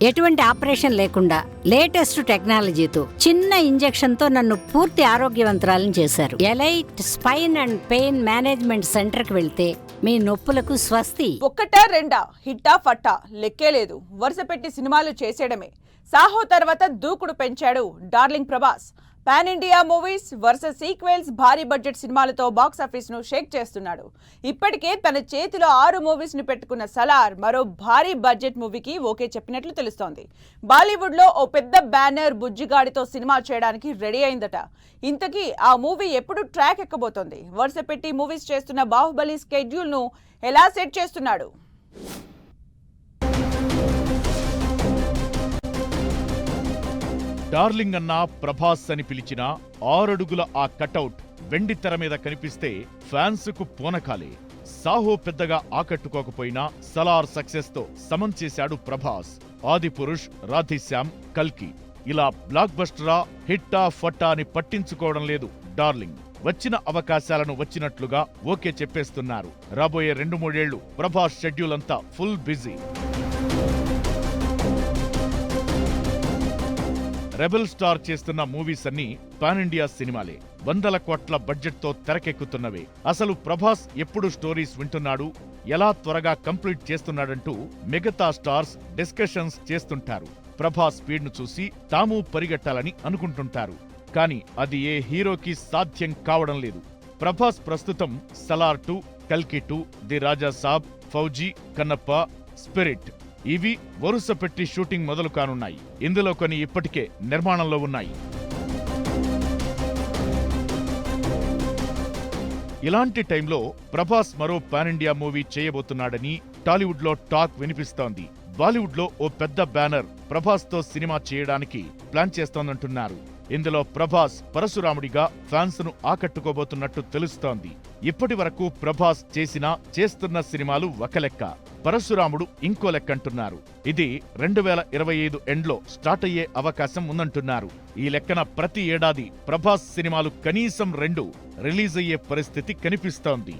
ఎటువంటి ఆపరేషన్ లేకుండా లేటెస్ట్ టెక్నాలజీతో చిన్న ఇంజెక్షన్ తో నన్ను పూర్తి ఆరోగ్యవంతురాలను చేశారు. Elite spine and pain management centre కి వెళ్తే మీ నొప్పులకు స్వస్తి. ఒక్కటా రెండా హిట్టా ఫట్టా లెక్కే లేదు. వరుస పెట్టి సినిమాలు చేసేయడమే. సాహో తర్వాత దూకుడు పెంచాడు darling Prabhas. Pan India movies, వరుస సీక్వెల్స్, భారీ బడ్జెట్ సినిమాలతో బాక్సాఫీస్ ను షేక్ చేస్తున్నాడు. ఇప్పటికే తన చేతిలో 6 మూవీస్ ను పెట్టుకున్న సలార్ మరో భారీ బడ్జెట్ మూవీకి ఓకే చెప్పినట్లు తెలుస్తోంది. బాలీవుడ్ లో ఓ పెద్ద బ్యానర్ బుజ్జిగాడితో సినిమా చేయడానికి రెడీ అయిందట. ఇంతకీ ఆ మూవీ ఎప్పుడు ట్రాక్ ఎక్కబోతోంది? వరుస పెట్టి మూవీస్ చేస్తున్న బాహుబలి స్కెడ్యూల్ ను ఎలా సెట్ చేస్తున్నాడు? డార్లింగ్ అన్న ప్రభాస్ అని పిలిచిన 6 అడుగుల ఆ కటౌట్ వెండి తెర మీద కనిపిస్తే ఫ్యాన్స్ కు పూనకాలే. సాహో పెద్దగా ఆకట్టుకోకపోయినా సలార్ సక్సెస్ తో సమం చేశాడు ప్రభాస్. ఆదిపురుష్, రాధేశ్యామ్, కల్కి ఇలా బ్లాక్ బస్టరా హిట్టా ఫట్టా అని పట్టించుకోవడం లేదు డార్లింగ్. వచ్చిన అవకాశాలను వచ్చినట్లుగా ఓకే చెప్పేస్తున్నారు. రాబోయే 2-3 ఏళ్లు ప్రభాస్ షెడ్యూల్ అంతా ఫుల్ బిజీ. రెబెల్ స్టార్ చేస్తున్న మూవీస్ అన్నీ పాన్ ఇండియా సినిమాలే. 100 కోట్ల బడ్జెట్ తో తెరకెక్కుతున్నవే. అసలు ప్రభాస్ ఎప్పుడు స్టోరీస్ వింటున్నాడు, ఎలా త్వరగా కంప్లీట్ చేస్తున్నాడంటూ మిగతా స్టార్స్ డిస్కషన్స్ చేస్తుంటారు. ప్రభాస్ స్పీడ్ ను చూసి తాము పరిగెట్టాలని అనుకుంటుంటారు. కానీ అది ఏ హీరోకి సాధ్యం కావడం లేదు. ప్రభాస్ ప్రస్తుతం సలార్ 2, కల్కి 2, the Raja Saab, fauji, Kannappa, spirit ఇవి వరుస పెట్టి షూటింగ్ మొదలు కానున్నాయి. ఇందులో కొన్ని ఇప్పటికే నిర్మాణంలో ఉన్నాయి. ఇలాంటి టైంలో ప్రభాస్ మరో పాన్ ఇండియా మూవీ చేయబోతున్నాడని టాలీవుడ్ లో టాక్ వినిపిస్తోంది. బాలీవుడ్ లో ఓ పెద్ద బ్యానర్ ప్రభాస్ తో సినిమా చేయడానికి ప్లాన్ చేస్తోందంటున్నారు. ఇందులో ప్రభాస్ పరశురాముడిగా ఫ్యాన్స్ ను ఆకట్టుకోబోతున్నట్టు తెలుస్తోంది. ఇప్పటి వరకు ప్రభాస్ చేస్తున్న సినిమాలు ఒక లెక్క, పరశురాముడు ఇంకో లెక్కంటున్నారు. ఇది 2025 ఎండ్లో స్టార్ట్ అయ్యే అవకాశం ఉందంటున్నారు. ఈ లెక్కన ప్రతి ఏడాది ప్రభాస్ సినిమాలు కనీసం 2 రిలీజ్ అయ్యే పరిస్థితి కనిపిస్తోంది.